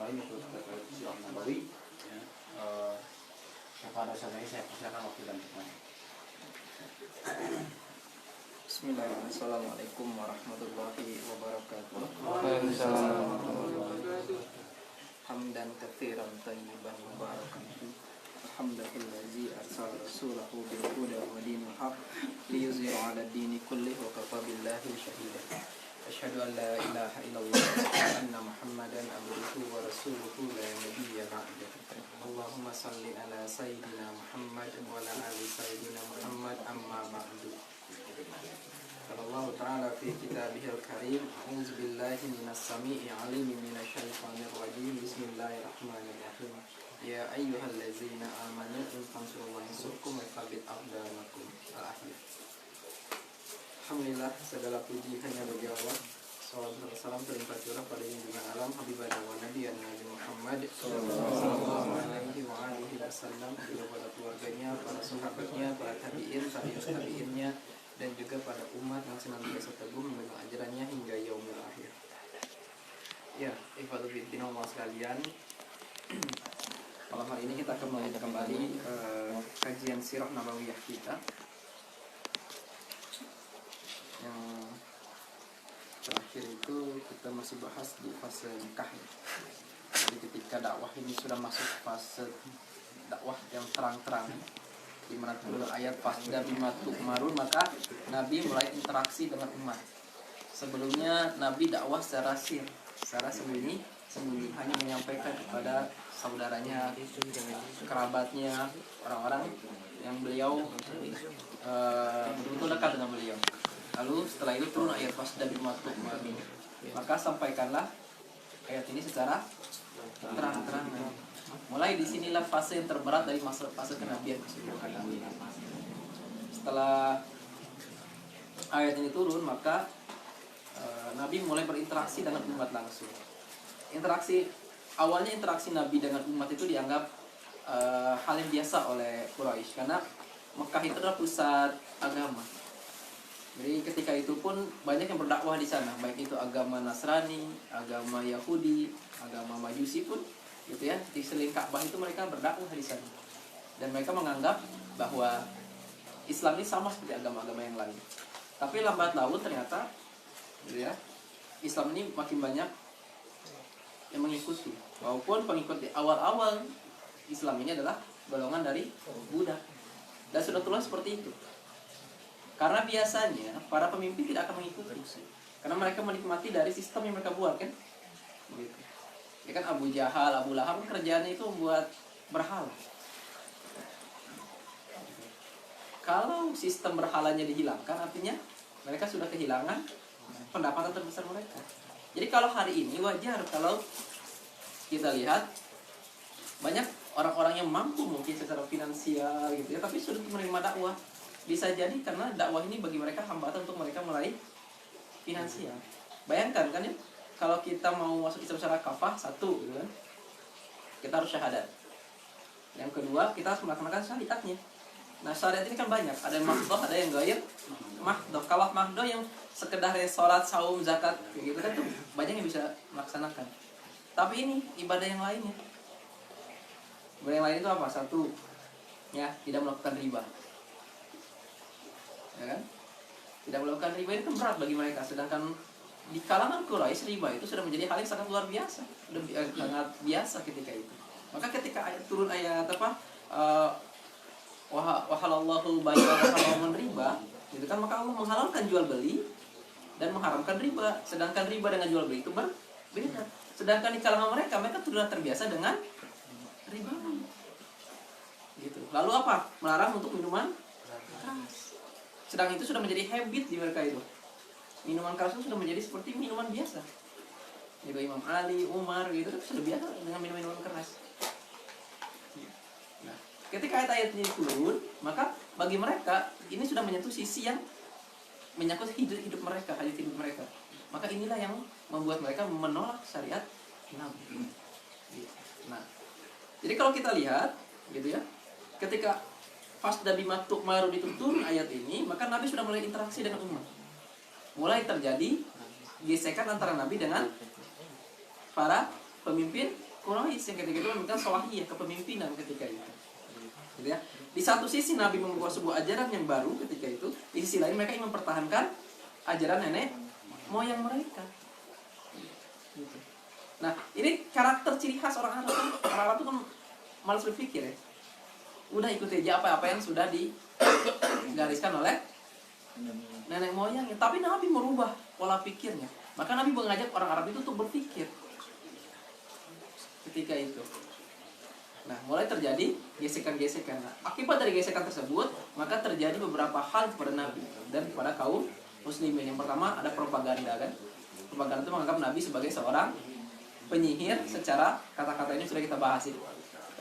lain itu terkait Sirah Nabawi ya. Kepada saya persilakan waktu dan tempat. Bismillahirrahmanirrahim. Assalamualaikum warahmatullahi wabarakatuh. Waalaikumsalam warahmatullahi wabarakatuh. Hamdan katsiran thayyiban mubarakan fihi. Alhamdulillazi arsala rasulahu bil huda wa dinil haqq liyuzhira 'ala ad-dini kullihi wa kafa billahi shahida. Asyhadu an la ilaha illallah wa anna Muhammadan abduhu wa rasuluhu la nabiyya ba'dahu. Allahumma shalli ala sayyidina Muhammad wa ala ali sayyidina Muhammad amma ba'du. Allah Ta'ala fi kitabihil karim. A'udzu billahi minas samii'il 'aliim minasy syaithanir rajiim. Bismillahirrahmanirrahim. Ya ayyuhallazina amanu in tansurullaha yansurkum wa yuthabbit aqdamakum. Al-Ahzab. Alhamdulillah, segala puji hanya bagi Allah. Salawat dan salam terlimpah curah pada junjungan alam Habibana wa Nabi Nabi Muhammad sallallahu alaihi wa alihi wasallam, juga pada keluarganya, para sahabatnya, para tabi'innya, dan juga pada umat yang senantiasa teguh memegang ajarannya hingga yaumil akhir. Ya, ikhwatul fiddin Allah sekalian. Malam hari ini kita akan melanjutkan kembali kajian Sirah Nabawiyah kita. Yang terakhir itu kita masih bahas di fase nikah. Jadi ketika dakwah ini sudah masuk fase dakwah yang terang-terang, di mana turun ayat fasda bima tu'marun, maka Nabi mulai interaksi dengan umat. Sebelumnya Nabi dakwah secara sembunyi, hanya menyampaikan kepada saudaranya, kerabatnya, orang-orang yang beliau betul-betul dekat dengan beliau. Lalu setelah itu turun ayat fasda bima tu'marun, maka sampaikanlah ayat ini secara terang-terangan. Mulai disinilah fase yang terberat dari fase kenabian keseluruhan. Setelah ayat ini turun, maka Nabi mulai berinteraksi dengan umat langsung. Awalnya interaksi Nabi dengan umat itu dianggap hal yang biasa oleh Quraisy, karena Mekah itu adalah pusat agama. Jadi ketika itu pun banyak yang berdakwah di sana, baik itu agama Nasrani, agama Yahudi, agama Majusi pun, gitu ya. Di selain Ka'bah itu mereka berdakwah di sana, dan mereka menganggap bahwa Islam ini sama seperti agama-agama yang lain. Tapi lambat laun ternyata, gitu ya, Islam ini makin banyak yang mengikuti. Walaupun pengikut di awal-awal Islam ini adalah golongan dari Buddha, dan sunatullah seperti itu. Karena biasanya para pemimpin tidak akan mengikuti, karena mereka menikmati dari sistem yang mereka buat, kan? Gitu. Ya kan, Abu Jahal, Abu Lahab kerjaannya itu membuat berhala. Kalau sistem berhalanya dihilangkan, artinya mereka sudah kehilangan pendapatan terbesar mereka. Jadi kalau hari ini wajar kalau kita lihat banyak orang-orang yang mampu mungkin secara finansial gitu ya, tapi sudah menerima dakwah. Bisa jadi karena dakwah ini bagi mereka hambatan untuk mereka meraih finansial. Bayangkan kan ya, kalau kita mau masuk Islam secara kafah, satu gitu kan, kita harus syahadat. Yang kedua, kita harus melaksanakan syariatnya. Nah, syariat ini kan banyak, ada yang mahdoh, ada yang ghair mahdoh. Kalau mahdoh yang sekedar sholat, saum, zakat kayak gitu kan tuh banyak yang bisa melaksanakan. Tapi ini ibadah yang lainnya. Ibadah yang lain itu apa? Satu, ya, tidak melakukan riba. Ya kan? Tidak melakukan riba itu kan berat bagi mereka. Sedangkan di kalangan Quraisy riba itu sudah menjadi hal yang sangat luar biasa, sangat biasa ketika itu. Maka ketika turun ayat apa, wahalallahu bai'a wa haraman riba, itu kan, maka Allah menghalalkan jual beli dan mengharamkan riba. Sedangkan riba dengan jual beli itu berbeda. Sedangkan di kalangan mereka sudah terbiasa dengan riba. Gitu. Lalu apa? Melarang untuk minuman keras. Sedang itu sudah menjadi habit di mereka itu. Minuman keras itu sudah menjadi seperti minuman biasa. Jadi Imam Ali, Umar gitu kan sudah biasa dengan minuman keras. Nah, ketika ayat-ayat ini turun, maka bagi mereka ini sudah menyentuh sisi yang menyangkut hidup mereka, hajat hidup mereka. Maka inilah yang membuat mereka menolak syariat Nabi. Nah, jadi kalau kita lihat, gitu ya, ketika fasda bima tu'marun itu turun ayat ini, maka Nabi sudah mulai interaksi dengan umat. Mulai terjadi gesekan antara Nabi dengan para pemimpin Quraisy yang ketika itu meminta salahiyah kepemimpinan ketika itu. Gitu ya. Di satu sisi Nabi membawa sebuah ajaran yang baru ketika itu, di sisi lain mereka ingin mempertahankan ajaran nenek moyang mereka. Gitu. Nah, ini karakter ciri khas orang Arab. Orang Arab itu kan malas berpikir ya. Udah ikuti aja apa-apa yang sudah digariskan oleh nenek moyangnya. Tapi Nabi merubah pola pikirnya. Maka Nabi mengajak orang Arab itu untuk berpikir ketika itu. Nah, mulai terjadi gesekan-gesekan. Nah, akibat dari gesekan tersebut, maka terjadi beberapa hal kepada Nabi dan kepada kaum muslimin. Yang pertama ada propaganda kan. Propaganda itu menganggap Nabi sebagai seorang penyihir secara kata-kata ini sudah kita bahas itu.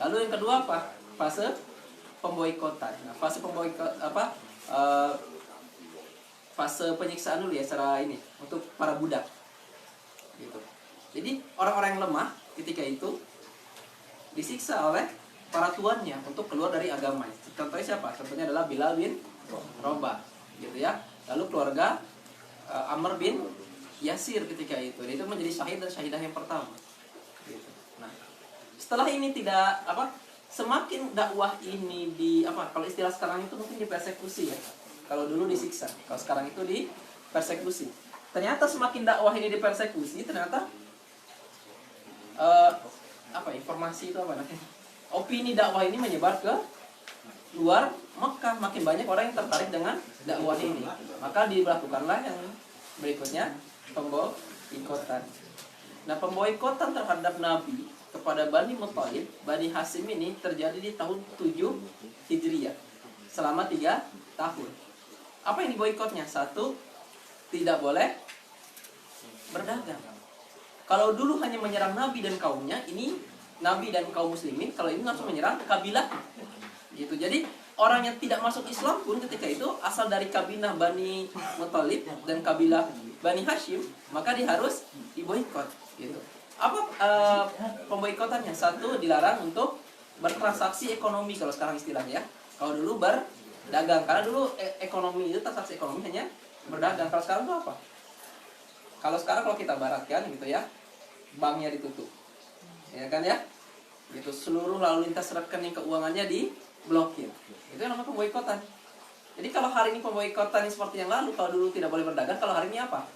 Lalu yang kedua apa? Fase pemboikotan. Nah, fase fase penyiksaan dulu ya secara ini untuk para budak. Gitu. Jadi orang-orang yang lemah ketika itu disiksa oleh para tuannya untuk keluar dari agama. Contohnya siapa? Contohnya adalah Bilal bin Rabah, gitu ya. Lalu keluarga Amr bin Yasir ketika itu. Dan itu menjadi syahid dan syahidah yang pertama. Gitu. Nah, setelah ini tidak semakin dakwah ini kalau istilah sekarang itu mungkin dipersekusi ya. Kalau dulu disiksa, kalau sekarang itu dipersekusi. Ternyata semakin dakwah ini dipersekusi, ternyata informasi itu opini dakwah ini menyebar ke luar Mekah, makin banyak orang yang tertarik dengan dakwah ini. Maka dilakukanlah yang berikutnya, pemboikotan. Nah, pemboikotan terhadap Nabi kepada Bani Muthalib, Bani Hasyim ini terjadi di tahun 7 Hijriah selama 3 tahun. Apa yang diboikotnya? 1, tidak boleh berdagang. Kalau dulu hanya menyerang Nabi dan kaumnya, ini Nabi dan kaum muslimin, kalau ini langsung menyerang kabilah. Gitu. Jadi orang yang tidak masuk Islam pun ketika itu asal dari kabilah Bani Muthalib dan kabilah Bani Hasyim, maka dia harus diboikot. Gitu. Apa pemboikotannya? 1, dilarang untuk bertransaksi ekonomi kalau sekarang istilahnya ya. Kalau dulu berdagang, karena dulu ekonomi itu transaksi ekonomi hanya berdagang. Kalau sekarang itu apa? Kalau kita baratkan gitu ya, banknya ditutup, ya kan ya, gitu, seluruh lalu lintas rekening keuangannya diblokir. Itu yang namanya pemboikotan. Jadi kalau hari ini pemboikotan seperti yang lalu, kalau dulu tidak boleh berdagang, kalau hari ini apa?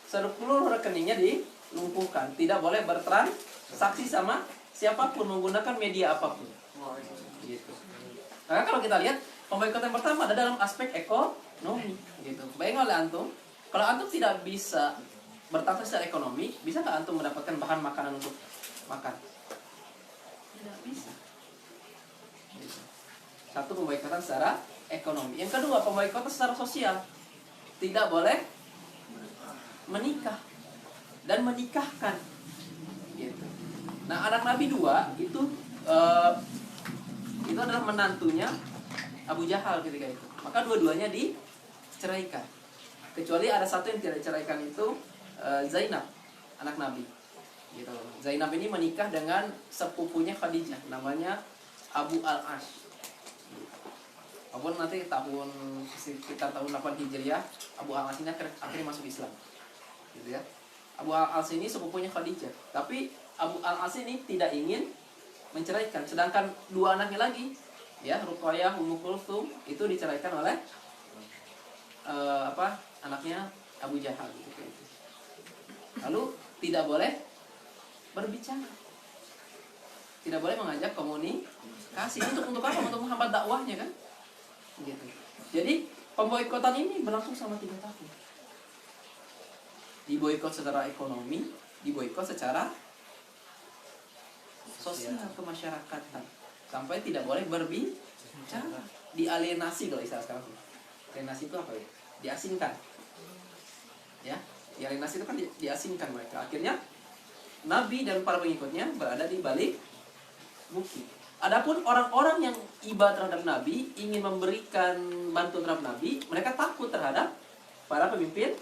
Seluruh rekeningnya dilumpuhkan, tidak boleh bertransaksi sama siapapun menggunakan media apapun. Gitu. Nah, kalau kita lihat pemboikotan pertama ada dalam aspek ekonomi, gitu. Bayangkan oleh antum, kalau antum tidak bisa bertransaksi secara ekonomi, bisa nggak antum mendapatkan bahan makanan untuk makan? Tidak bisa. Gitu. 1, pemboikotan secara ekonomi. Yang kedua, pemboikotan secara sosial. Tidak boleh menikah dan menikahkan. Gitu. Nah, anak Nabi 2 itu adalah menantunya Abu Jahal ketika itu. Maka dua-duanya diceraikan. Kecuali ada satu yang tidak diceraikan, itu Zainab, anak Nabi. Gitu. Zainab ini menikah dengan sepupunya Khadijah, namanya Abu Al-Ash. Abu nanti sekitar tahun 8 Hijriah, Abu Al-Ash ini akhirnya masuk Islam. Gitu ya. Abu Al-Ash ini sepupunya Khadijah, tapi Abu Al-Ash ini tidak ingin menceraikan. Sedangkan 2 anaknya lagi, ya, Ruqayyah, Ummu Kulthum, itu diceraikan oleh anaknya Abu Jahal gitu. Lalu tidak boleh berbicara, tidak boleh mengajak komunikasi. Untuk apa? Untuk menghambat dakwahnya kan, gitu. Jadi pemboikotan ini berlangsung selama 3 tahun. Diboikot secara ekonomi, diboikot secara sosial kemasyarakatan, sampai tidak boleh berbicara, dialienasi kalau istilah sekarang. Alienasi itu apa ya? Diasingkan. Ya, alienasi itu kan diasingkan mereka. Akhirnya Nabi dan para pengikutnya berada di balik bukit. Adapun orang-orang yang iba terhadap Nabi, ingin memberikan bantuan terhadap Nabi, mereka takut terhadap para pemimpin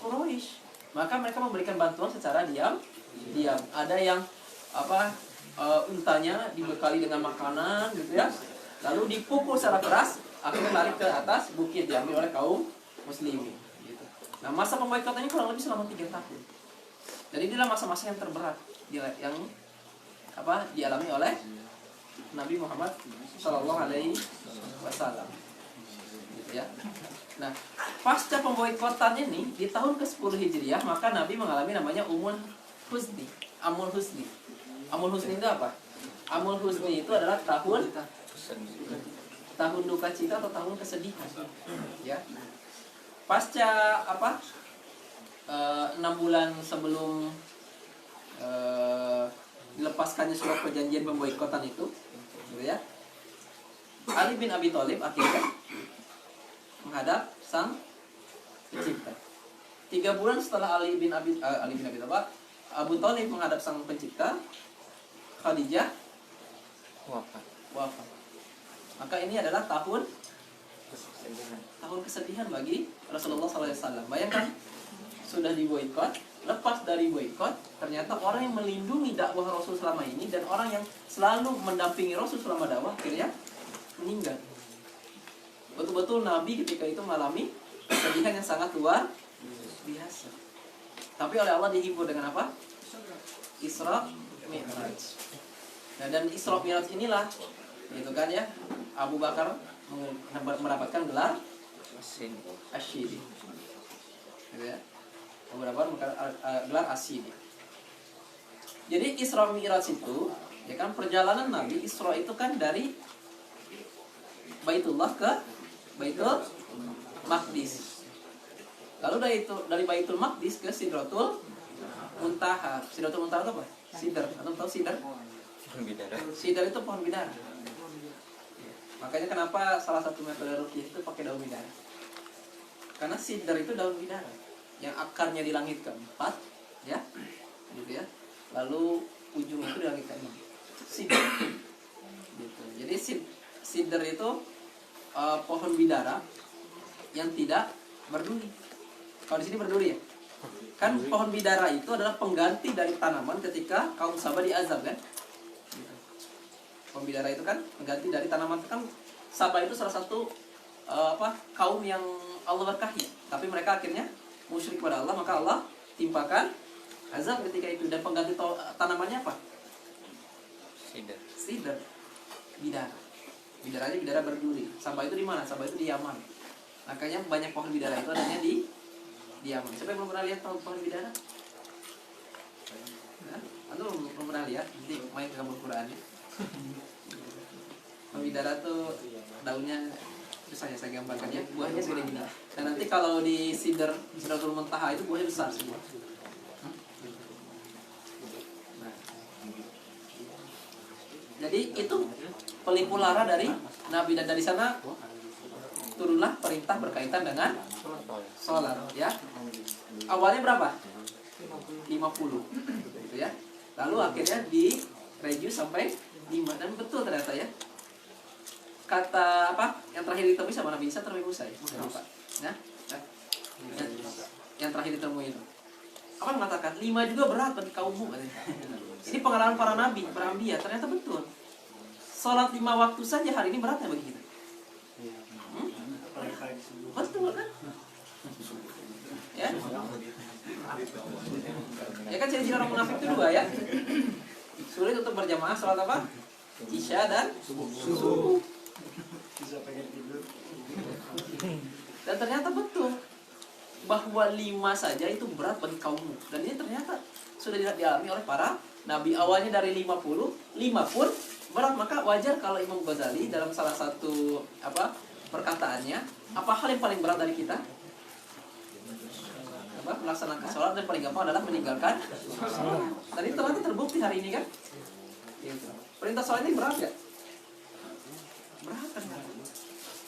Quraisy. Maka mereka memberikan bantuan secara diam. Ada yang untanya dibekali dengan makanan gitu ya. Lalu dipukul secara keras, akhirnya lari ke atas bukit, diambil oleh kaum muslimin gitu. Nah, masa pemboikotan ini kurang lebih selama 3 tahun. Dan inilah masa-masa yang terberat yang dialami oleh Nabi Muhammad Shallallahu Alaihi Wasallam, gitu ya. Nah, pasca pemboikotan ini di tahun ke-10 Hijriah, maka Nabi mengalami namanya Amul Husni. Amul Husni itu apa? Amul Husni itu adalah tahun duka cita atau tahun kesedihan, ya. Pasca 6 bulan sebelum dilepaskannya surat perjanjian pemboikotan itu, gitu ya. Ali bin Abi Thalib akhirnya menghadap sang pencipta. 3 bulan setelah Ali bin Abi Thalib, Abu Thalib menghadap sang pencipta, Khadijah wafat. Maka ini adalah tahun kesedihan bagi Rasulullah SAW. Bayangkan, sudah diboikot, lepas dari boikot, ternyata orang yang melindungi dakwah Rasul selama ini dan orang yang selalu mendampingi Rasul selama dakwah akhirnya meninggal. Betul-betul Nabi ketika itu mengalami kesedihan yang sangat luar biasa. Tapi oleh Allah dihibur dengan apa? Isra Mi'raj. Nah, dan Isra Mi'raj inilah, gitu kan ya, Abu Bakar mendapatkan gelar Asyidi, gitu ya. Abu Bakar gelar Asyidi. Jadi Isra Mi'raj itu, ya kan, perjalanan Nabi Isra itu kan dari Baitullah ke Baitul Maqdis. Lalu dari Baitul Maqdis ke Sidratul Muntaha. Sidratul Muntaha itu apa? Sidar. Atau tahu sidar? Pohon bidara. Sidar itu pohon bidara. Makanya kenapa salah satu metode ruqyah itu pakai daun bidara? Karena sidar itu daun bidara yang akarnya di langit keempat, ya, gitu ya. Lalu ujung itu di langit keenam. Sidar. Gitu. Jadi sidar itu pohon bidara yang tidak berduri. Kalau di sini berduri ya. Kan pohon bidara itu adalah pengganti dari tanaman ketika kaum Sabah diazab kan. Pohon bidara itu kan pengganti dari tanaman. Kan Sabah itu salah satu kaum yang Allah berkahi, tapi mereka akhirnya musyrik pada Allah, maka Allah timpakan azab ketika itu. Dan pengganti tanamannya apa? Sidar. Bidara. Bidaranya bidara berduri. Sabah itu di mana? Sabah itu di Yaman. Makanya banyak pohon bidara itu adanya di Yaman. Siapa yang belum pernah lihat pohon bidara? Anda belum pernah lihat? Nanti main ke kampung Quran. Pohon bidara tuh daunnya, bisa saya gambarkan ya, buahnya segede gini. Dan nanti kalau di Sidratul Muntaha itu buahnya besar semua. Nah. Jadi itu pelipur lara dari Nabi, dan dari sana turunlah perintah berkaitan dengan sholat, ya. Awalnya berapa? 50, gitu ya. Lalu akhirnya direduce sampai 5, dan betul ternyata ya. Kata yang terakhir ditemui sama Nabi Isa terlalu Musa ya? Apa? Nah, yang terakhir ditemui itu apa mengatakan 5 juga berat bagi kaummu. Ini pengalaman para nabi, para anbiya, ternyata betul. Sholat 5 waktu saja hari ini beratnya bagi kita. Betul kan? Ya. Ya kan ciri-ciri orang munafik itu 2 ya. Sulit untuk berjamaah sholat apa? Isya dan subuh. Dan ternyata betul bahwa 5 saja itu berat bagi kaummu. Dan ini ternyata sudah dialami oleh para nabi. Awalnya dari 50, 5 pun berat. Maka wajar kalau Imam Ghazali dalam salah satu perkataannya, apa hal yang paling berat dari kita? Melaksanakan sholat, dan paling gampang adalah meninggalkan sholat. Dan itu ternyata terbukti hari ini kan. Perintah sholat ini berat ya? Berat kan?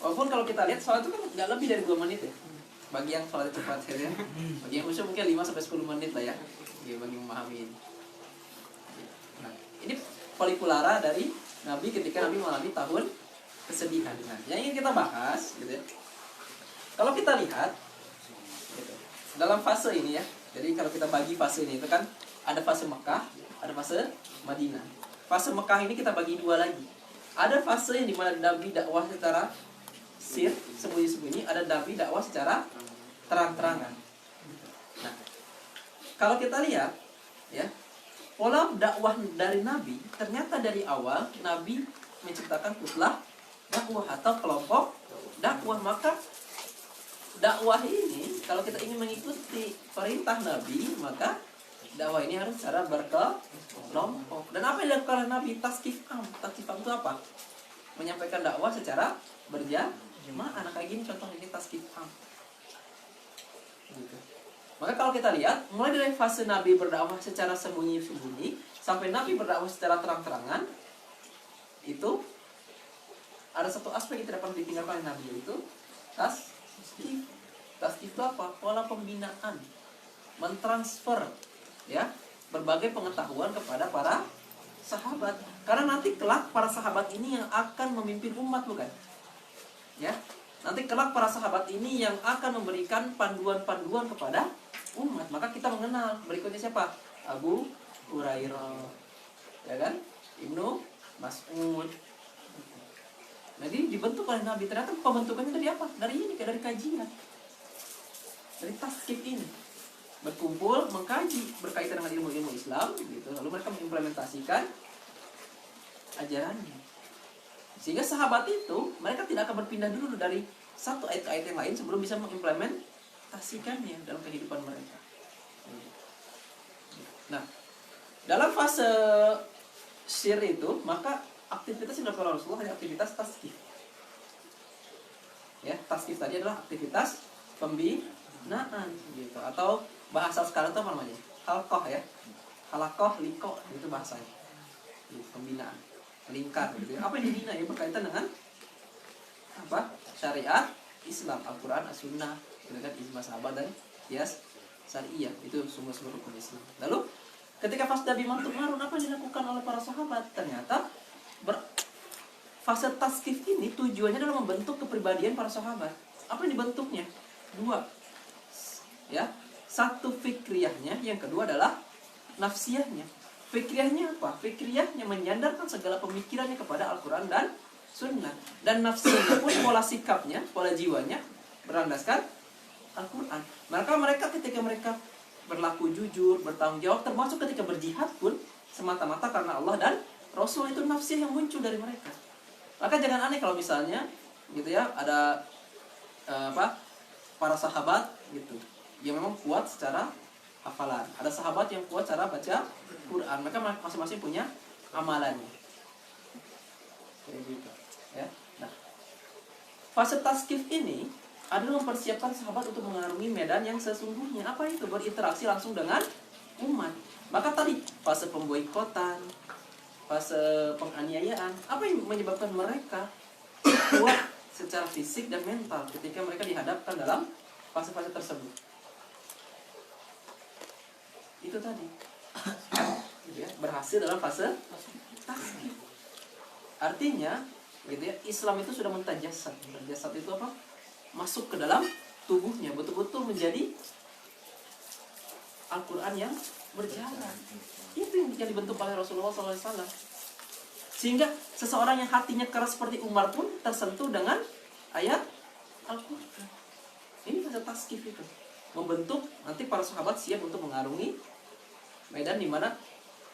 Walaupun kalau kita lihat sholat itu kan nggak lebih dari 2 menit ya. Bagi yang sholat cepat ya. Bagi yang khusyuk mungkin 5-10 menit lah ya. Bagi memahami ini. Nah, ini pelikulara dari Nabi ketika Nabi mengalami tahun kesedihan. Nah, yang ingin kita bahas gitu ya. Kalau kita lihat gitu, dalam fase ini ya. Jadi kalau kita bagi fase ini itu kan ada fase Mekah, ada fase Madinah. Fase Mekah ini kita bagi 2 lagi. Ada fase yang dimana Nabi dakwah secara sembunyi-sembunyi, ada Nabi dakwah secara terang-terangan. Nah, kalau kita lihat ya, pola dakwah dari Nabi, ternyata dari awal Nabi menciptakan kutlah dakwah atau kelompok dakwah. Maka dakwah ini kalau kita ingin mengikuti perintah Nabi, maka dakwah ini harus secara berkelompok. Dan apa yang dilakukan oleh Nabi? Taskif am. Taskif am itu apa? Menyampaikan dakwah secara berjamaah. Nah, kayak gini contohnya ini taskif am. Gitu. Maka kalau kita lihat, mulai dari fase Nabi berdakwah secara sembunyi-sembunyi sampai Nabi berdakwah secara terang-terangan, itu ada satu aspek yang tidak pernah ditinggalkan oleh Nabi, yaitu taskif. Taskif itu apa? Pola pembinaan, mentransfer ya berbagai pengetahuan kepada para sahabat. Karena nanti kelak para sahabat ini yang akan memimpin umat, bukan? Ya. Nanti kelak para sahabat ini yang akan memberikan panduan-panduan kepada umat. Maka kita mengenal berikutnya siapa? Abu Hurairah, ya kan? Ibnu Mas'ud. Jadi dibentuk oleh Nabi. Ternyata pembentukannya dari apa? Dari ini, dari kajian, dari taskif ini. Berkumpul, mengkaji berkaitan dengan ilmu-ilmu Islam, gitu. Lalu mereka mengimplementasikan ajarannya. Sehingga sahabat itu, mereka tidak akan berpindah dulu dari satu ayat ke ayat yang lain sebelum bisa mengimplementasikannya dalam kehidupan mereka. Nah, dalam fase sir itu, maka aktivitas yang dilakukan Rasulullah hanya aktivitas taskif. Ya, taskif tadi adalah aktivitas pembinaan, gitu. Atau bahasa sekarang itu apa namanya? Halqah ya. Halaqah, liqah, itu bahasanya. Gitu, pembinaan. Lingkar gitu ya. Apa yang dibina ya berkaitan dengan apa? Syariat Islam, Al-Qur'an, As-Sunnah, dengan ijma sahabat dan qiyas syariah. Itu sumber-sumber hukum Islam. Lalu ketika fase Nabi Mantuk Marun, apa yang dilakukan oleh para sahabat? Ternyata fase taskif ini tujuannya adalah membentuk kepribadian para sahabat. Apa yang dibentuknya? Dua. Ya. Satu fikriyahnya, yang kedua adalah nafsiyahnya. Fikriyahnya apa? Fikriyahnya menyandarkan segala pemikirannya kepada Al-Quran dan Sunnah. Dan nafsiyahnya pun pola sikapnya, pola jiwanya berlandaskan Al-Quran. Maka mereka ketika mereka berlaku jujur, bertanggung jawab, termasuk ketika berjihad pun semata-mata karena Allah dan Rasul, itu nafsiyah yang muncul dari mereka. Maka jangan aneh kalau misalnya gitu ya, ada para sahabat gitu yang memang kuat secara hafalan. Ada sahabat yang kuat cara baca Quran. Mereka masing-masing punya amalannya. Kayak gitu, ya. Nah, fase taskif ini adalah mempersiapkan sahabat untuk mengarungi medan yang sesungguhnya. Apa itu? Berinteraksi langsung dengan umat. Maka tadi fase pemboikotan, fase penganiayaan, apa yang menyebabkan mereka kuat secara fisik dan mental ketika mereka dihadapkan dalam fase-fase tersebut? Itu tadi gitu ya, berhasil dalam fase taskif. Artinya gitu ya, Islam itu sudah mentajasad. Mentajasad itu apa? Masuk ke dalam tubuhnya, betul-betul menjadi Al-Quran yang berjalan. Itu yang dibentuk oleh Rasulullah SAW. Sehingga seseorang yang hatinya keras seperti Umar pun tersentuh dengan ayat Al-Quran. Ini fase taskif itu, membentuk nanti para sahabat siap untuk mengarungi medan di mana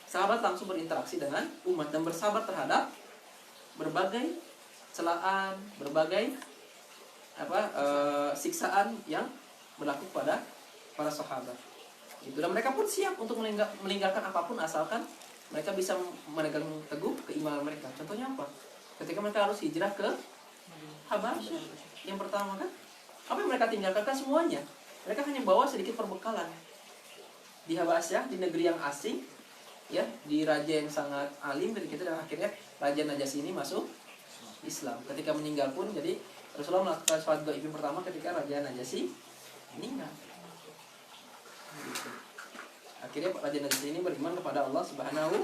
sahabat langsung berinteraksi dengan umat dan bersabar terhadap berbagai celaan, berbagai siksaan yang berlaku pada para sahabat. Itu, dan mereka pun siap untuk meninggalkan apapun asalkan mereka bisa memegang teguh keimanan mereka. Contohnya apa? Ketika mereka harus hijrah ke Habasyah, yang pertama kan, apa yang mereka tinggalkan? Kan semuanya. Mereka hanya bawa sedikit perbekalan. Di Habasyah, di negeri yang asing, ya, di raja yang sangat alim ketika itu, dan akhirnya Raja Najasyi ini masuk Islam. Ketika meninggal pun, jadi Rasulullah melakukan sholat gaib pertama ketika Raja Najasyi meninggal. Gitu. Akhirnya Raja Najasyi ini beriman kepada Allah Subhanahu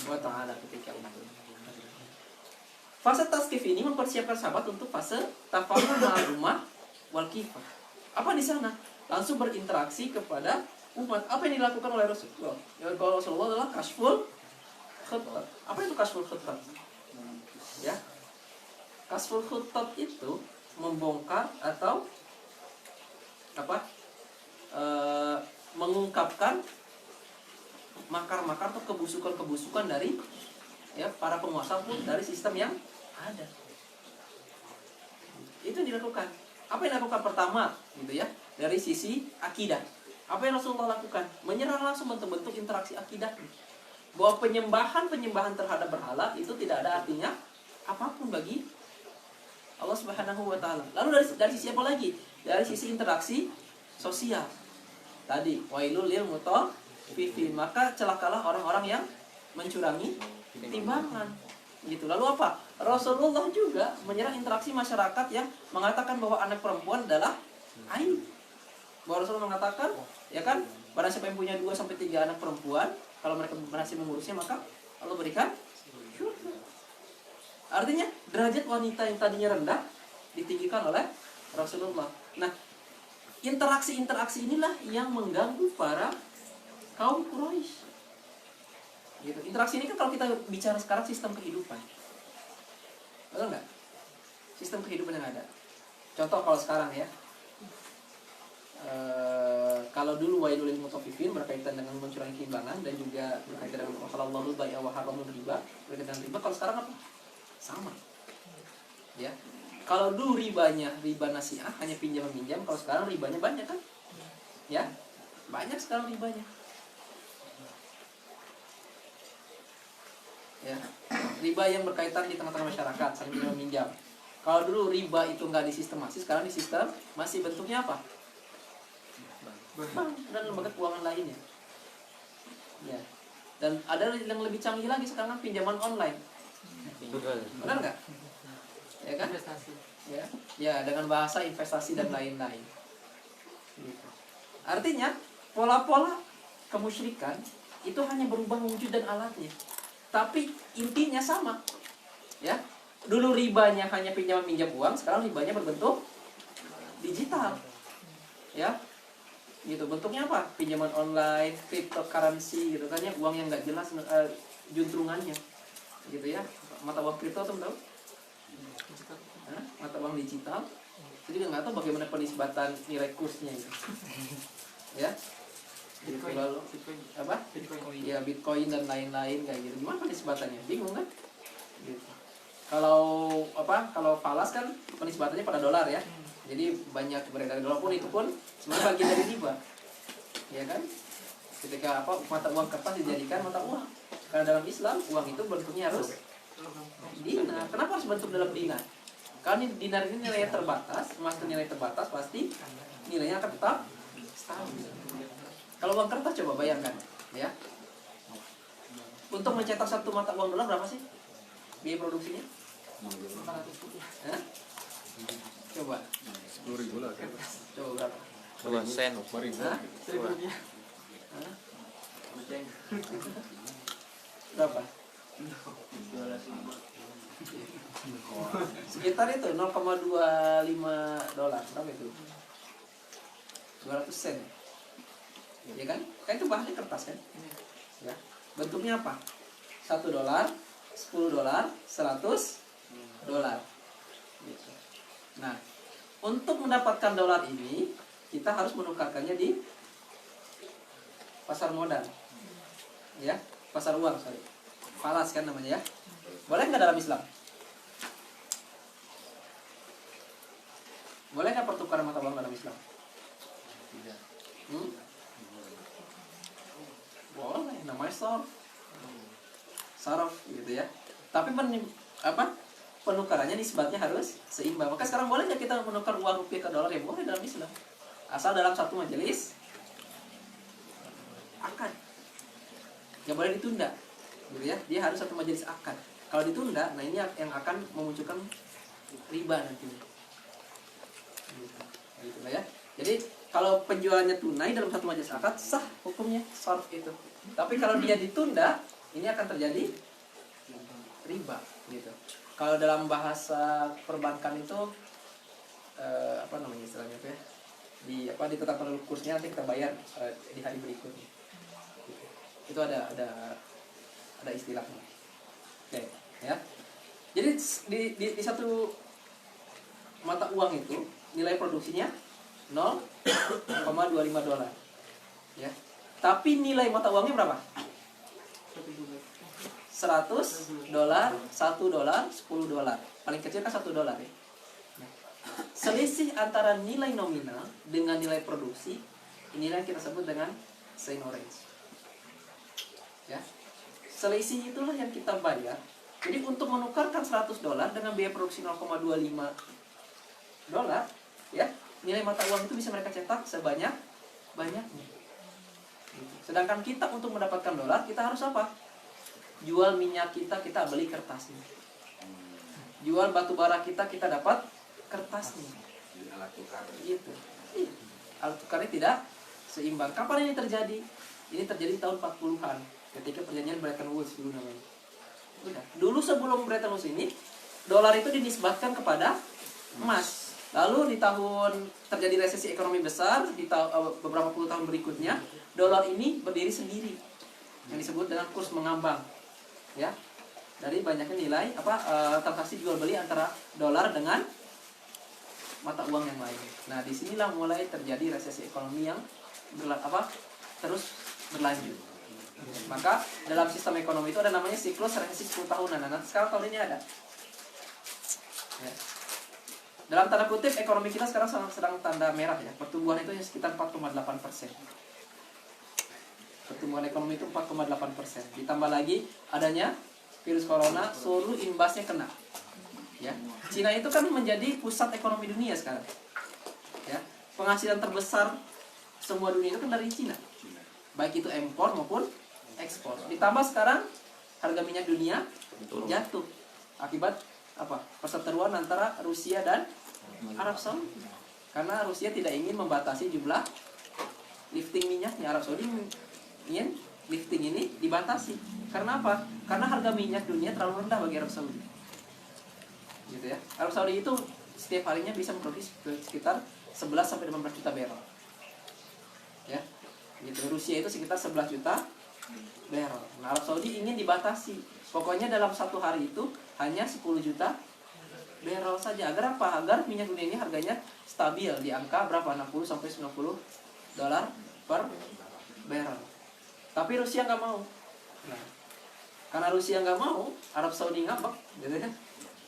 wa Ta'ala ketika itu. Fase taskif ini mempersiapkan sahabat untuk fase tafahum ma'lumah wal kifah. Apa di sana? Langsung berinteraksi kepada umat. Apa yang dilakukan oleh Rasulullah? Yang kalau Rasulullah adalah kashful khutbah. Apa itu kashful khutbah? Ya, kashful khutbah itu membongkar atau mengungkapkan makar-makar atau kebusukan-kebusukan dari ya para penguasa pun dari sistem yang ada. Itu dilakukan. Apa yang dilakukan pertama gitu ya, dari sisi akidah. Apa yang Rasulullah lakukan? Menyerang langsung bentuk-bentuk interaksi akidah. Bahwa penyembahan terhadap berhala itu tidak ada artinya apapun bagi Allah Subhanahu wa taala. Lalu dari sisi apa lagi? Dari sisi interaksi sosial. Tadi wailul lil mutaffifin, maka celakalah orang-orang yang mencurangi timbangan. Gitu. Lalu apa? Rasulullah juga menyerang interaksi masyarakat yang mengatakan bahwa anak perempuan adalah aib. Bahwa Rasulullah mengatakan, ya kan, barang siapa yang punya 2 sampai 3 anak perempuan, kalau mereka berhasil mengurusnya maka Allah berikan syurga. Artinya derajat wanita yang tadinya rendah ditinggikan oleh Rasulullah. Nah, interaksi inilah yang mengganggu para kaum Quraisy. Gitu. Interaksi ini kan kalau kita bicara sekarang sistem kehidupan, betul nggak? Sistem kehidupan yang ada. Contoh kalau sekarang ya, kalau dulu wailul lil mutaffifin berkaitan dengan mencurangi timbangan dan juga berkaitan dengan halallahu bai'a wa haramul riba, berkaitan dengan riba. Kalau sekarang apa? Sama. Ya. Kalau dulu ribanya riba nasiah, hanya pinjam meminjam, kalau sekarang ribanya banyak kan? Ya. Banyak sekarang ribanya. Ya. Riba yang berkaitan di tengah-tengah masyarakat, saling pinjam meminjam. Kalau dulu riba itu nggak disistemasi, sekarang di sistem masih bentuknya apa? Bank dan lembaga keuangan lainnya. Ya. Dan ada yang lebih canggih lagi sekarang, pinjaman online. Benar nggak? Ya kan? Investasi. Ya. Ya, dengan bahasa investasi dan lain-lain. Gitu. Artinya pola-pola kemusyrikan itu hanya berubah wujud dan alatnya, tapi intinya sama. Ya. Dulu ribanya hanya pinjam minjam uang, sekarang ribanya berbentuk digital. Ya. Gitu, bentuknya apa? Pinjaman online, cryptocurrency gitu kan ya, uang yang nggak jelas juntrungannya. Gitu ya. Mata uang kripto tuh tahu? Mata uang digital. Jadi nggak tahu bagaimana penisbatan nilai kursnya itu. Ya. Bitcoin. Lalu apa? Bitcoin. Ya, Bitcoin dan lain-lain kayak gitu. Gimana penisbatannya? Bingung kan? Gitu. Kalau apa? Kalau falas kan penisbatannya pada dolar ya. Jadi banyak beredar dolar pun itu pun sebenarnya bagian dari riba. Ya kan? Ketika apa mata uang kertas dijadikan mata uang. Karena dalam Islam uang itu bentuknya harus dinar. Kenapa harus bentuk dalam dinar? Karena dinar ini nilainya terbatas, emas itu nilai terbatas, pasti nilainya akan tetap stabil. Kalau uang kertas coba bayangkan, ya. Untuk mencetak satu mata uang dolar berapa sih biaya produksinya? 400 Hah? Coba. 10.000 lah. Coba berapa? 2 sen. 5.000. Hah? 1.000 rupiah. Hah? Berapa? Sekitar itu 0,25 dolar. Berapa itu? 200 sen. Ya kan? Kan itu bahannya kertas kan? Ya. Bentuknya apa? 1 dolar, 10 dolar, 100 dolar. Gitu. Nah, untuk mendapatkan dolar ini kita harus menukarkannya di pasar modal. Ya, pasar uang, sorry. Falas kan namanya ya. Boleh nggak dalam Islam? Boleh nggak pertukaran mata uang dalam Islam? Tidak. Boleh, namanya saraf gitu ya. Tapi penukarannya nisbatnya harus seimbang. Maka sekarang boleh nggak kita menukar uang rupiah ke dolar? Ya boleh dalam Islam. Asal dalam satu majelis akad. Nggak boleh ditunda. Gitu ya. Dia harus satu majelis akad. Kalau ditunda, nah ini yang akan memunculkan riba nantinya. Gitu ya. Jadi kalau penjualannya tunai dalam satu majelis akad sah hukumnya sarf itu. Tapi kalau dia ditunda, ini akan terjadi riba gitu. Kalau dalam bahasa perbankan itu apa namanya istilahnya itu ya? Ditetapkan dulu kursnya, nanti kita bayar di hari berikutnya. Itu ada istilahnya. Oke, ya. Jadi di satu mata uang itu nilai produksinya 0,25 dolar. Ya. Tapi nilai mata uangnya berapa? $100, $1, $10. Paling kecil kan $1 ya. Selisih antara nilai nominal dengan nilai produksi, inilah yang kita sebut dengan seigniorage. Ya. Selisih itulah yang kita bayar. Jadi untuk menukarkan $100 dengan biaya produksi $0,25, ya, nilai mata uang itu bisa mereka cetak sebanyak-banyaknya. Sedangkan kita untuk mendapatkan dolar, kita harus apa? Jual minyak kita beli kertasnya. Jual batu bara kita dapat kertasnya. Alat tukar. Gitu. Iya. Alat tukarnya tidak seimbang. Kapan ini terjadi? Ini terjadi di tahun 40-an, ketika perjanjian Bretton Woods dulu namanya. Udah. Dulu sebelum Bretton Woods ini, dolar itu dinisbatkan kepada emas. Lalu di tahun terjadi resesi ekonomi besar, di beberapa puluh tahun berikutnya, dolar ini berdiri sendiri, yang disebut dengan kurs mengambang. Ya. Dari banyaknya nilai transaksi jual beli antara dolar dengan mata uang yang lain. Nah, disinilah mulai terjadi resesi ekonomi yang terus berlanjut. Maka dalam sistem ekonomi itu ada namanya siklus resesi 10 tahunan. Nah, nanti sekarang tahun ini ada. Ya. Dalam tanda kutip ekonomi kita sekarang sedang tanda merah ya. Pertumbuhan itu sekitar 4,8%. Pertumbuhan ekonomi itu 4,8%. Ditambah lagi adanya virus corona, seluruh imbasnya kena. Ya. Cina itu kan menjadi pusat ekonomi dunia sekarang. Ya. Penghasilan terbesar semua dunia itu kan dari Cina. Baik itu impor maupun ekspor. Ditambah sekarang harga minyak dunia jatuh akibat perseteruan antara Rusia dan Arab Saudi. Karena Rusia tidak ingin membatasi jumlah lifting minyaknya. Arab Saudi ingin lifting ini dibatasi. Karena apa? Karena harga minyak dunia terlalu rendah bagi Arab Saudi. Gitu ya. Arab Saudi itu setiap harinya bisa memproduksi sekitar 11 sampai 15 juta barrel. Ya. Gitu. Rusia itu sekitar 11 juta barrel. Nah, Arab Saudi ingin dibatasi. Pokoknya dalam satu hari itu hanya 10 juta barrel saja. Agar apa? Agar minyak dunia ini harganya stabil di angka berapa? 60 sampai 90 dolar per barrel. Tapi Rusia nggak mau. Nah, karena Rusia nggak mau, Arab Saudi ngambek, gitu ya.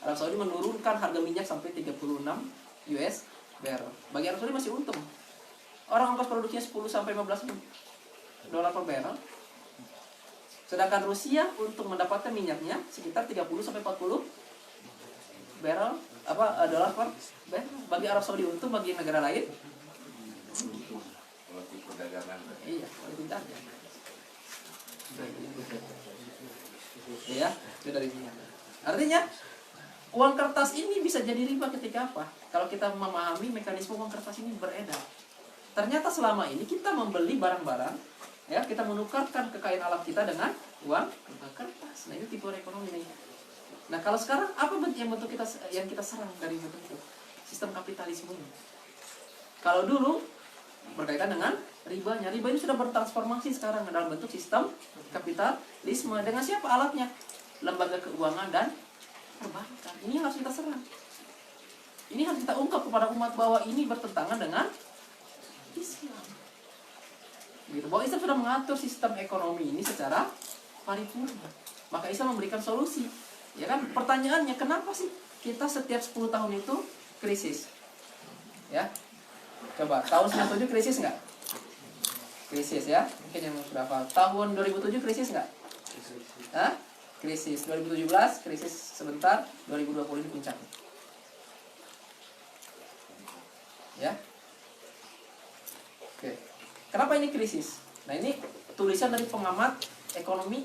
Arab Saudi menurunkan harga minyak sampai 36 US barrel. Bagi Arab Saudi masih untung. Orang ongkos produksinya 10 sampai 15 dolar per barrel. Sedangkan Rusia untuk mendapatkan minyaknya sekitar 30 sampai 40 barrel dolar per barrel. Bagi Arab Saudi untung, bagi negara lain Politik perdagangan. iya, politik dagang. Ya, itu dari minyak. Artinya uang kertas ini bisa jadi riba ketika apa? Kalau kita memahami mekanisme uang kertas ini beredar. Ternyata selama ini kita membeli barang-barang, ya, kita menukarkan kekayaan alam kita dengan uang kertas. Nah, itu tipe ekonomi nih. Nah, kalau sekarang apa bentuk yang kita serang dari bentuk sistem kapitalisme ini? Kalau dulu berkaitan dengan ribanya, riba ini sudah bertransformasi sekarang dalam bentuk sistem kapitalisme. Dengan siapa alatnya? Lembaga keuangan dan perbankan. Ini yang harus kita serang. Ini harus kita ungkap kepada umat bahwa ini bertentangan dengan Islam. Gitu. Bahwa Islam sudah mengatur sistem ekonomi ini secara paripurna. Maka Islam memberikan solusi. Ya kan? Pertanyaannya, kenapa sih kita setiap 10 tahun itu krisis? Ya. Coba, tahun 97 krisis nggak? Krisis ya. Mungkin yang berapa? Tahun 2007 krisis nggak? Hah? Krisis. 2017 krisis sebentar. 2020 ini puncaknya. Ya. Oke. Kenapa ini krisis? Nah, ini tulisan dari pengamat ekonomi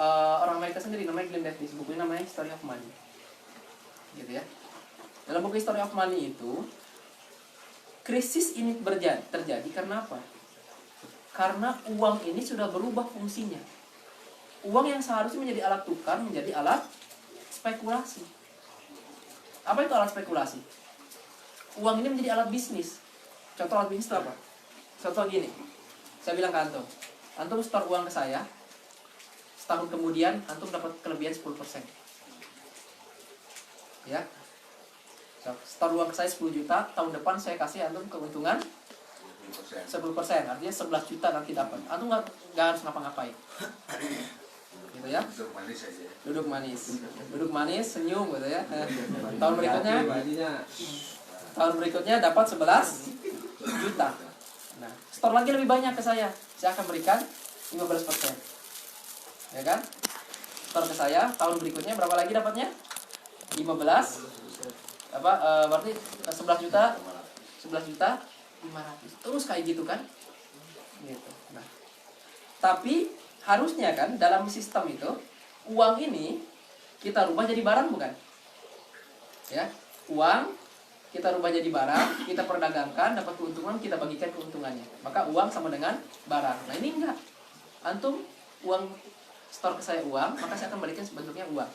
orang Amerika sendiri, namanya Glenn Davis. Bukunya namanya History of Money. Gitu ya. Dalam buku History of Money itu, krisis ini terjadi karena apa? Karena uang ini sudah berubah fungsinya. Uang yang seharusnya menjadi alat tukar menjadi alat spekulasi. Apa itu alat spekulasi? Uang ini menjadi alat bisnis. Contoh alat bisnis itu apa? Contoh gini, saya bilang ke Antum store uang ke saya, setahun kemudian Antum dapat kelebihan 10%. Ya, store uang ke saya 10 juta, tahun depan saya kasih Antum keuntungan 10%, artinya 11 juta nanti dapat. Antum nggak harus ngapa-ngapain. gitu ya. Duduk manis aja. Duduk manis, senyum gitu ya. Tahun berikutnya dapat 11 juta. Nah, store lagi lebih banyak ke saya akan berikan 15%. Ya kan? Store ke saya, tahun berikutnya berapa lagi dapatnya? 15. Berarti 11 juta 500. Terus kayak gitu kan? Gitu. Nah, tapi harusnya kan dalam sistem itu uang ini kita rubah jadi barang bukan? Ya, uang kita rubah jadi barang, kita perdagangkan, dapat keuntungan, kita bagikan keuntungannya. Maka uang sama dengan barang. Nah ini enggak. Antum uang store ke saya uang, maka saya akan balikan sebentuknya uang.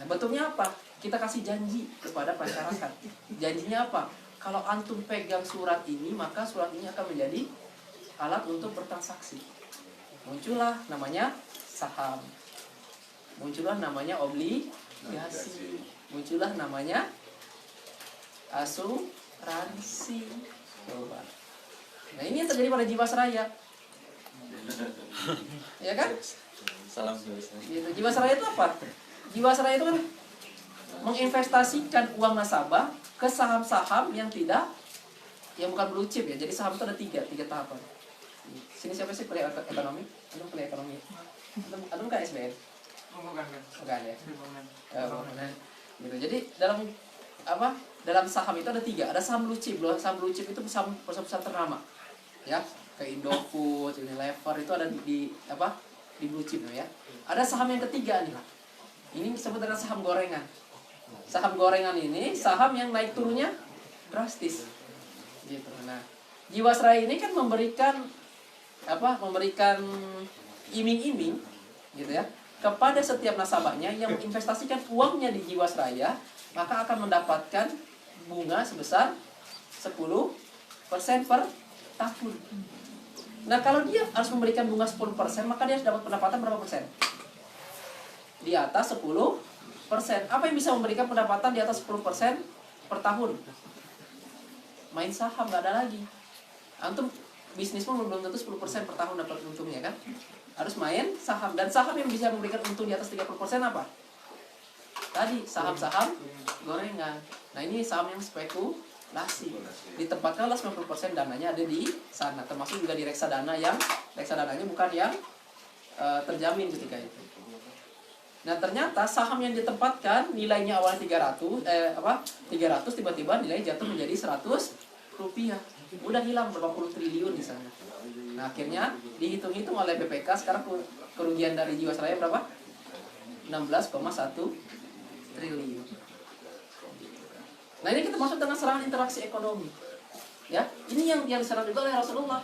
Nah bentuknya apa? Kita kasih janji kepada masyarakat. Janjinya apa? Kalau antum pegang surat ini, maka surat ini akan menjadi alat untuk bertransaksi. Muncullah namanya saham. Muncullah namanya obligasi. Muncullah namanya asuransi. Coba. Nah ini yang terjadi pada Jiwasraya. Ya kan? Salam Jiwasraya. Gitu. Jiwasraya itu apa? Jiwasraya itu kan menginvestasikan uang nasabah ke saham-saham yang bukan blue chip ya. Jadi saham itu ada tiga tahapan. Sini siapa sih kuliah ekonomi? Antum kuliah ekonomi. Antum kan SBN? Bukan ya. Bukan. Gitu. Jadi dalam saham itu ada tiga. Ada saham blue chip. Saham blue chip itu saham perusahaan ternama. Ya, kayak Indofood, Unilever itu ada di blue chip ya. Ada saham yang ketiga nih. Ini disebut dengan saham gorengan. Saham gorengan ini saham yang naik turunnya drastis. Gitu. Nah, Jiwasraya ini kan memberikan iming-iming gitu ya kepada setiap nasabahnya yang menginvestasikan uangnya di Jiwasraya, maka akan mendapatkan bunga sebesar 10% per tahun. Nah, kalau dia harus memberikan bunga 10%, maka dia harus dapat pendapatan berapa persen? Di atas 10%. Apa yang bisa memberikan pendapatan di atas 10% per tahun? Main saham, nggak ada lagi. Antum bisnis pun belum tentu 10% per tahun dapat untungnya kan? Harus main saham. Dan saham yang bisa memberikan untung di atas 30% apa? Tadi saham-saham gorengan. Nah ini saham yang spekulasi. Ditempatkanlah 90% dananya ada di sana. Termasuk juga di reksadana yang reksadananya bukan yang terjamin ketika itu. Nah ternyata saham yang ditempatkan nilainya awalnya 300 tiba-tiba nilai jatuh menjadi 100 rupiah. Udah hilang berapa puluh triliun di sana. Nah akhirnya dihitung-hitung oleh BPK sekarang kerugian dari Jiwasraya berapa? 16,1 triliun. Nah ini kita masuk dengan serangan interaksi ekonomi. Ya, ini yang diserang juga oleh Rasulullah.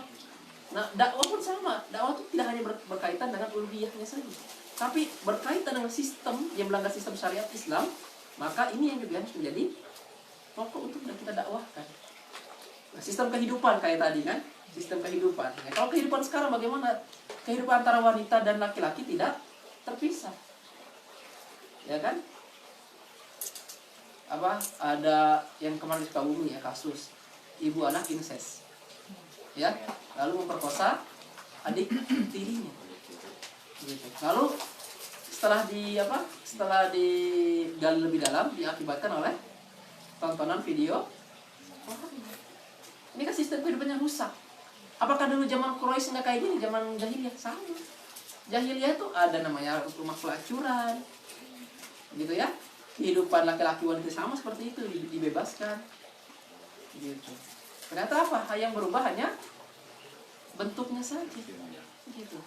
Nah, dakwah pun sama. Dakwah itu tidak hanya berkaitan dengan uluhiyahnya saja, tapi berkaitan dengan sistem yang melanggar sistem syariat Islam. Maka ini yang juga harus menjadi pokok untuk kita dakwahkan. Nah, sistem kehidupan kayak tadi kan, sistem kehidupan. Nah, kalau kehidupan sekarang bagaimana? Kehidupan antara wanita dan laki-laki tidak terpisah. Ya kan? Ada yang kemarin di Sukabumi ya, kasus ibu anak incest. Ya, lalu memperkosa adik tirinya. Gitu. Lalu setelah digali lebih dalam diakibatkan oleh tontonan video. Ini kan sistem kehidupannya rusak. Apakah dulu zaman Quraisy nggak kayak gini, zaman jahiliyah? Sama. Jahiliyah itu ada namanya rumah pelacuran. Gitu ya. Kehidupan laki-laki wanita sama seperti itu, dibebaskan. Gitu. Ternyata apa? Yang berubah hanya bentuknya saja. Gitu.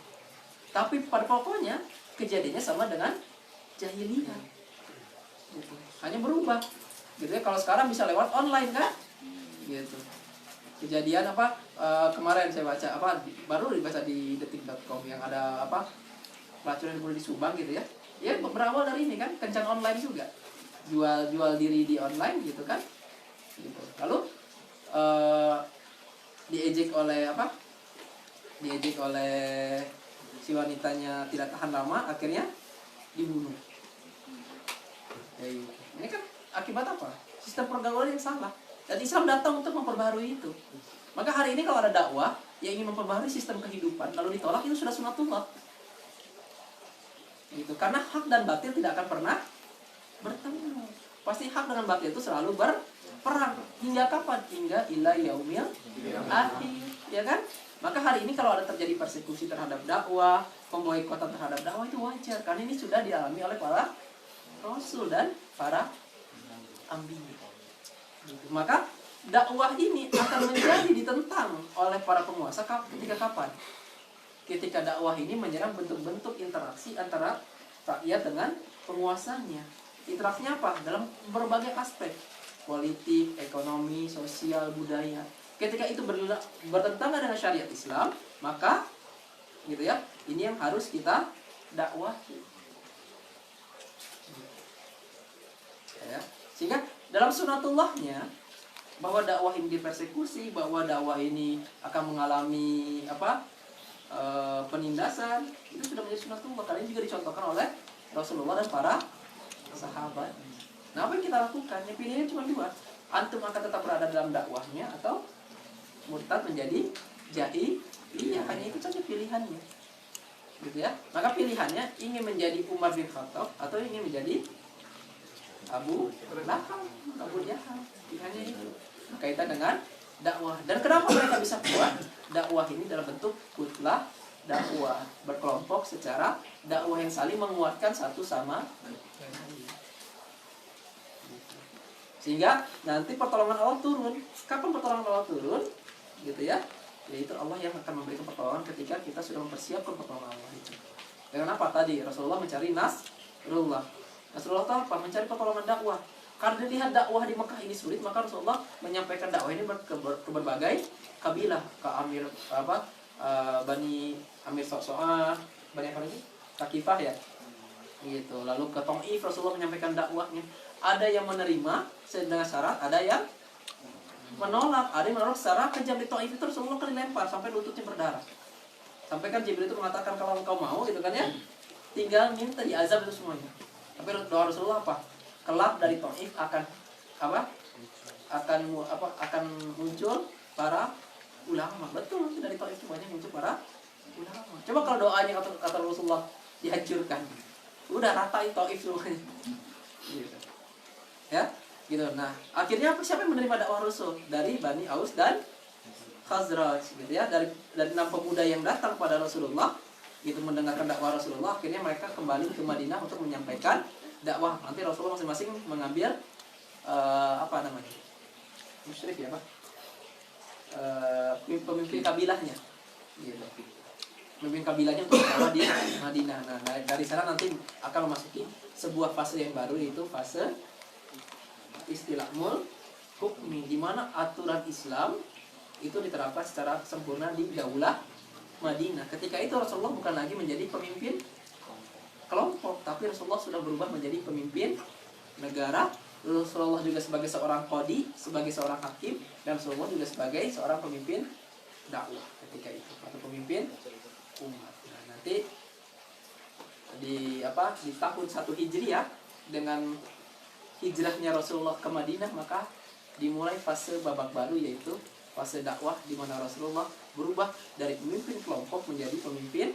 Tapi pada pokoknya kejadiannya sama dengan jahiliyah. Gitu. Hanya berubah. Gitu ya. Kalau sekarang bisa lewat online kan? Gitu. Kejadian kemarin saya baca baru dibaca di detik.com yang ada pelacuran yang di Subang gitu ya. Ya berawal dari ini kan, kencan online juga. Jual diri di online gitu kan. Gitu. Lalu diejek oleh si wanitanya tidak tahan lama, akhirnya dibunuh. Ini kan akibat apa? Sistem pergaulan yang salah. Dan Islam datang untuk memperbaharui itu. Maka hari ini kalau ada dakwah yang ingin memperbaharui sistem kehidupan lalu ditolak, itu sudah sunatullah. Gitu. Karena hak dan batil tidak akan pernah bertemu. Pasti hak dengan batil itu selalu berperang. Hingga kapan? Hingga ila yaumil akhir, ya kan? Maka hari ini kalau ada terjadi persekusi terhadap dakwah, pemboikotan terhadap dakwah, itu wajar karena ini sudah dialami oleh para rasul dan para ambiya. Gitu. Maka dakwah ini akan menjadi ditentang oleh para penguasa ketika kapan? Ketika dakwah ini menyerang bentuk-bentuk interaksi antara rakyat dengan penguasanya. Interaksinya apa? Dalam berbagai aspek. Politik, ekonomi, sosial, budaya. Ketika itu bertentangan dengan syariat Islam, maka gitu ya, ini yang harus kita dakwahi. Ya. Sehingga dalam sunatullahnya bahwa dakwah ini dipersekusi, bahwa dakwah ini akan mengalami penindasan, itu sudah menjadi sunatullah. Karena ini juga dicontohkan oleh Rasulullah dan para sahabat. Nah, apa yang kita lakukan? Ya, pilihannya cuma dua. Antum akan tetap berada dalam dakwahnya atau murtad menjadi jahiliyah. Hanya itu saja pilihannya. Gitu ya. Maka pilihannya ingin menjadi Umar bin Khattab atau ingin menjadi Abu Lahab, Abu Jahal. Pilihannya itu berkaitan dengan dakwah. Dan kenapa mereka bisa kuat? Dakwah ini dalam bentuk kutlah dakwah, berkelompok secara dakwah yang saling menguatkan satu sama lain. Sehingga nanti pertolongan Allah turun. Kapan pertolongan Allah turun? Gitu ya. Yaitu Allah yang akan memberikan pertolongan ketika kita sudah mempersiapkan pertolongan Allah itu. Dengan apa tadi? Rasulullah mencari Nasrullah. Nasrullah itu apa? Mencari pertolongan dakwah. Karena dilihat dakwah di Mekah ini sulit, maka Rasulullah menyampaikan dakwah ini ke berbagai kabilah, ke Bani Amir So'so'ah, Bani apa lagi? Takifah ya. Gitu. Lalu ke Taif Rasulullah menyampaikan dakwahnya. Ada yang menerima dengan syarat, ada yang menolak, ada yang menolak secara kejam. Di Taif itu Rasulullah kan dilempar sampai lututnya berdarah. Sampai kan Jibril itu mengatakan kalau engkau mau gitu kan ya, tinggal minta diazab itu semuanya. Tapi doa Rasulullah apa? Kelak dari Taif akan muncul para ulama. Betul, dari Taif itu banyak muncul para ulama. Coba kalau doanya kata Rasulullah dihancurkan, udah ratain Taif semuanya. Gitu. Ya, gitu. Nah, akhirnya siapa yang menerima dakwah Rasul? Dari Bani Aus dan Khazraj, gitu ya. Dari 6 pemuda yang datang pada Rasulullah, gitu, mendengarkan dakwah Rasulullah, akhirnya mereka kembali ke Madinah untuk menyampaikan dakwah. Nanti Rasulullah masing-masing mengambil musyrik ya, pemimpin kabilahnya, gitu. Pemimpin kabilahnya untuk berdakwah di Madinah. Nah, dari sana nanti akan memasuki sebuah fase yang baru, yaitu fase istilahmul hukmi, di mana aturan Islam itu diterapkan secara sempurna di Daulah Madinah. Ketika itu Rasulullah bukan lagi menjadi pemimpin kelompok, tapi Rasulullah sudah berubah menjadi pemimpin negara. Rasulullah juga sebagai seorang qadi, sebagai seorang hakim, dan Rasulullah juga sebagai seorang pemimpin dakwah ketika itu, atau pemimpin umat. Nah, nanti di tahun 1 Hijriah dengan hijrahnya Rasulullah ke Madinah, maka dimulai fase babak baru, yaitu fase dakwah, di mana Rasulullah berubah dari pemimpin kelompok menjadi pemimpin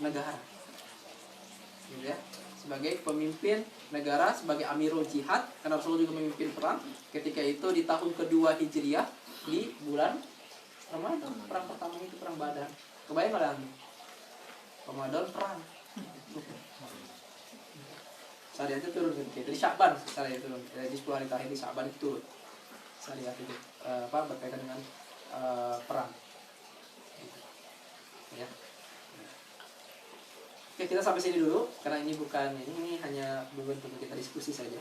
negara, gitu ya, sebagai pemimpin negara, sebagai amirul jihad, karena Rasulullah juga memimpin perang. Ketika itu di tahun kedua Hijriah, di bulan Ramadan, perang pertama itu perang Badar. Kebayang nggak? Ramadan perang. Syariatnya turun gitu. Jadi Sya'ban syariat turun. Di 10 hari terakhir di Sya'ban itu turun. Syariat itu berkaitan dengan perang. Ya. Oke, kita sampai sini dulu karena ini bukan ini hanya bentuk kita diskusi saja.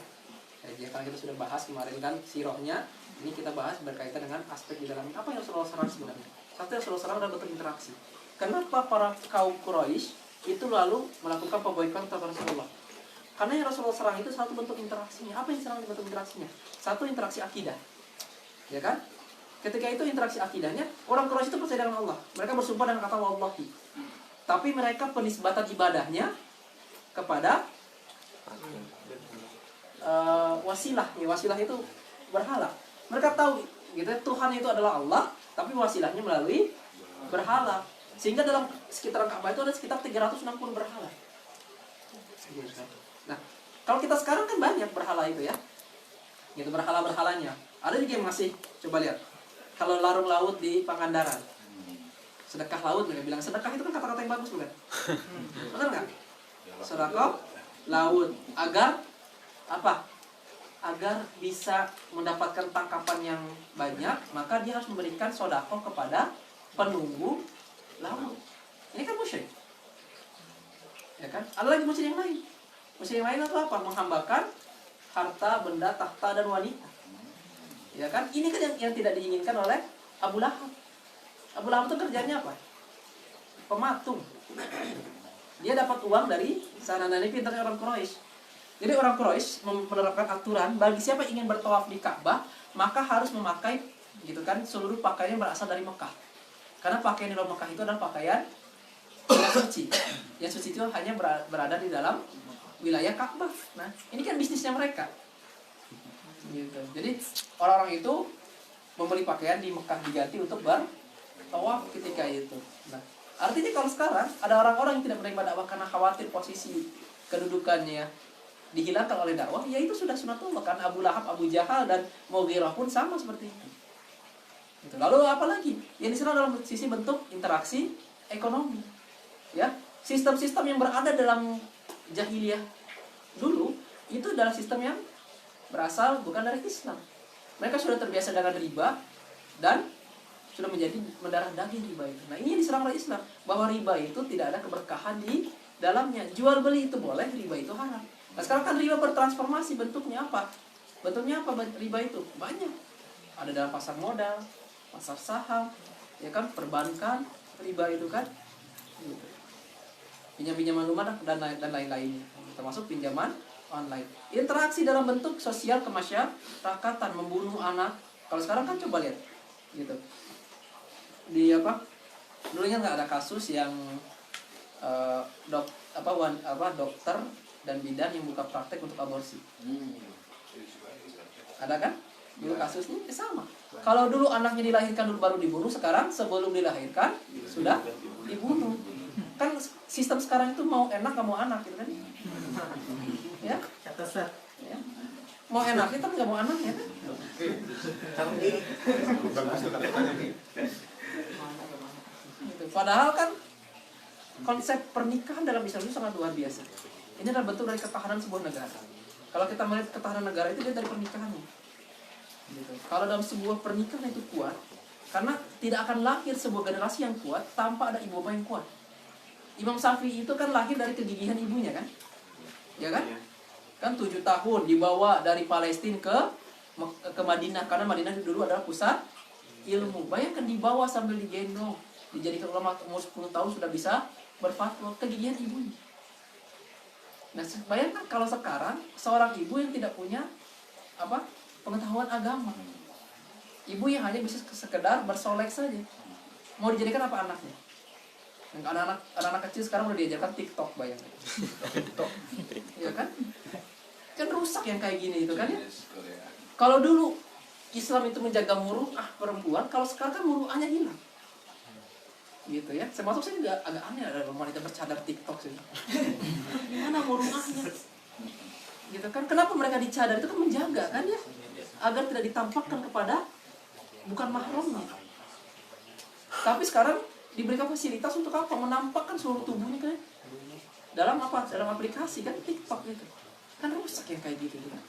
Ya, karena kita sudah bahas kemarin kan sirahnya, ini kita bahas berkaitan dengan aspek di dalamnya. Apa yang Rasulullah serang sebenarnya? Satu, yang Rasulullah serang adalah bentuk interaksi. Kenapa para kaum Quraisy itu lalu melakukan pemboikotan terhadap Rasulullah? Karena yang Rasulullah serang itu satu bentuk interaksinya. Apa yang serang bentuk interaksinya? Satu, interaksi akidah. Ya kan? Ketika itu interaksi akidahnya, orang Quraisy itu percaya dengan Allah. Mereka bersumpah dengan kata wallahi. Tapi mereka penisbatan ibadahnya kepada wasilah. Ya, wasilah itu berhala. Mereka tahu gitu, Tuhan itu adalah Allah, tapi wasilahnya melalui berhala. Sehingga dalam sekitaran Ka'bah itu ada sekitar 360 berhala. Nah, kalau kita sekarang kan banyak berhala itu ya. Gitu, berhala-berhalanya. Ada juga yang masih, coba lihat. Kalau larung laut di Pangandaran, sedekah laut, mereka bilang sedekah itu kan kata-kata yang bagus bukan? Benar nggak? Sedekah laut, agar apa? Agar bisa mendapatkan tangkapan yang banyak, maka dia harus memberikan sedekah kepada penunggu laut. Ini kan musyrik, ya kan? Ada lagi musyrik yang lain. Musyrik yang lain itu apa? Menghambakan harta, benda, tahta, dan wanita. Ya kan? Ini kan yang tidak diinginkan oleh Abu Lahab. Abu Lahab itu kerjanya apa? Pematung. Dia dapat uang dari sana, dan ini pintarnya orang Quraisy. Jadi orang Quraisy menerapkan aturan bagi siapa yang ingin bertawaf di Ka'bah, maka harus memakai gitu kan seluruh pakaian yang berasal dari Mekah. Karena pakaian di dalam Mekah itu adalah pakaian yang suci. Yang suci itu hanya berada di dalam wilayah Ka'bah. Nah, ini kan bisnisnya mereka. Gitu. Jadi orang-orang itu membeli pakaian di Mekah diganti untuk bertawaf ketika itu. Nah, artinya kalau sekarang ada orang-orang yang tidak menerima dakwah karena khawatir posisi kedudukannya dihilangkan oleh dakwah, ya itu sudah sunatullah. Kan Abu Lahab, Abu Jahal, dan Mughirah pun sama seperti itu. Gitu. Lalu apa lagi? Yang diserang dalam sisi bentuk interaksi ekonomi. Ya, sistem-sistem yang berada dalam jahiliyah dulu itu adalah sistem yang berasal bukan dari Islam. Mereka sudah terbiasa dengan riba dan sudah menjadi mendarah daging riba itu. Nah, ini yang diserang oleh Islam, bahwa riba itu tidak ada keberkahan di dalamnya. Jual beli itu boleh, riba itu haram. Nah, sekarang kan riba bertransformasi, bentuknya apa? Bentuknya apa riba itu? Banyak. Ada dalam pasar modal, pasar saham, ya kan, perbankan, riba itu kan. Gitu. Pinjam-pinjaman rumah dan lain-lainnya, termasuk pinjaman online. Interaksi dalam bentuk sosial kemasyarakatan, membunuh anak. Kalau sekarang kan coba lihat, gitu. Di apa? Dulunya nggak ada kasus yang dokter dan bidan yang buka praktek untuk aborsi. Ada kan? Dulu kasusnya sama. Kalau dulu anaknya dilahirkan dulu baru dibunuh, sekarang sebelum dilahirkan sudah dibunuh. Kan sistem sekarang itu mau enak nggak mau anak gitu kan? Ya, ya. Mau enak kita nggak mau anak ya kan? Gitu. Padahal kan konsep pernikahan dalam Islam itu sangat luar biasa. Ini adalah bentuk dari ketahanan sebuah negara. Kalau kita melihat ketahanan negara itu dia dari pernikahannya. Gitu. Kalau dalam sebuah pernikahan itu kuat, karena tidak akan lahir sebuah generasi yang kuat tanpa ada ibu bapak yang kuat. Imam Syafi'i itu kan lahir dari kegigihan ibunya kan? Ya kan? Kan 7 tahun dibawa dari Palestina ke Madinah, karena Madinah dulu adalah pusat ilmu. Bayangkan dibawa sambil digendong, dijadikan ulama, umur 10 tahun sudah bisa berfatwa, kegigihan ibunya. Nah, bayangkan kalau sekarang seorang ibu yang tidak punya pengetahuan agama. Ibu yang hanya bisa sekedar bersolek saja. Mau dijadikan apa anaknya? Anak-anak kecil sekarang udah diajarkan TikTok, bayangkan. TikTok. Ya kan? Kan rusak yang kayak gini itu kan ya. Kalau dulu Islam itu menjaga muru'ah perempuan, kalau sekarang kan muru'ahnya hilang. Gitu ya. Termasuk saya juga agak aneh ada wanita bercadar TikTok sih. Mana muru'ahnya? Gitu kan. Kenapa mereka dicadar? Itu kan menjaga kan ya, agar tidak ditampakkan kepada bukan mahramnya. Tapi sekarang diberikan fasilitas untuk apa? Menampakkan seluruh tubuhnya kan? Dalam apa? Dalam aplikasi kan TikTok gitu. Kan rusak yang kayak gitu kan.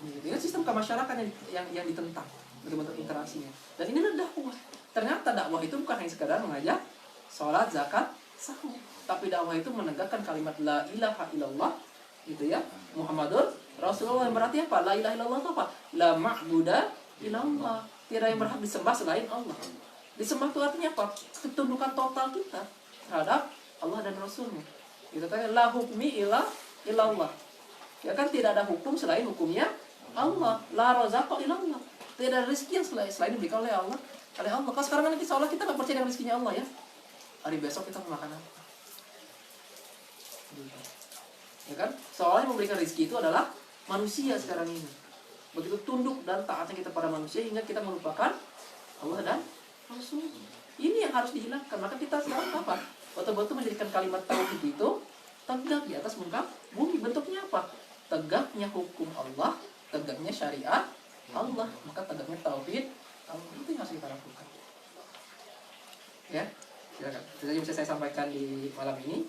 Ini sistem kemasyarakatan yang ditentang bentuk interaksinya. Dan ini adalah dakwah. Ternyata dakwah itu bukan hanya sekadar mengajak sholat, zakat, sahur, tapi dakwah itu menegakkan kalimat la ilaha illallah, gitu ya, Muhammadur Rasulullah, yang berarti apa? La ilaha illallah itu apa? La ma'buda illallah, tidak yang berhak disembah selain Allah. Disembah itu artinya apa? Ketundukan total kita terhadap Allah dan Rasulnya. Kita tanya la hukmi illallah. Ya kan, tidak ada hukum selain hukumnya Allah. La razaqo illallah. Tidak ada rezeki yang selain diberikan oleh Allah. Kalau sekarang kan seolah kita nggak percaya dengan rezekinya Allah ya. Hari besok kita mau makan apa? Ya kan? Seolah yang memberikan rezeki itu adalah manusia sekarang ini. Begitu tunduk dan taatnya kita pada manusia hingga kita melupakan Allah dan Rasul. Ini yang harus dihilangkan. Maka kita sekarang apa? Betul-betul menjadikan kalimat tauhid itu tegak di atas muka bumi. Bentuknya apa? Tegaknya hukum Allah, tegaknya syariat Allah, maka tegaknya tauhid Allah. Itu yang harus kita lakukan. Ya, silakan. Itu saja bisa saya sampaikan di malam ini.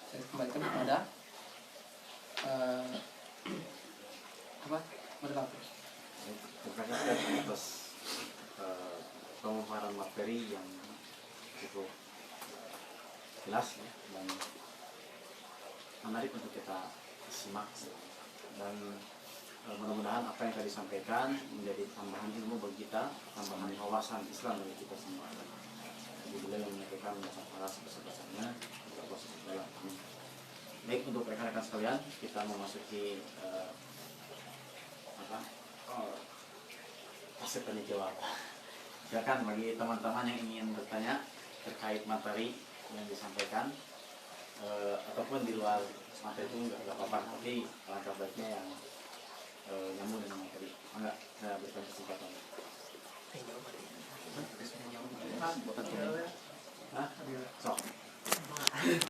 Saya kembalikan kepada apa? Moderator. Terima kasih atas pemaparan materi yang cukup jelas ya, dan menarik untuk kita simak, dan mudah-mudahan apa yang tadi disampaikan menjadi tambahan ilmu bagi kita, tambahan wawasan Islam bagi kita semua. Jadi beliau yang menyampaikan masalah sebesar-besarnya Allah SWT. Baik, untuk rekan-rekan sekalian, kita memasuki fase tanya jawab. Silakan bagi teman-teman yang ingin bertanya terkait materi yang disampaikan, ataupun di luar materi itu nggak apa-apa, tapi langkah baiknya yang nyambung dengan materi. Enggak, saya berikan kesempatan. Hah? Sok.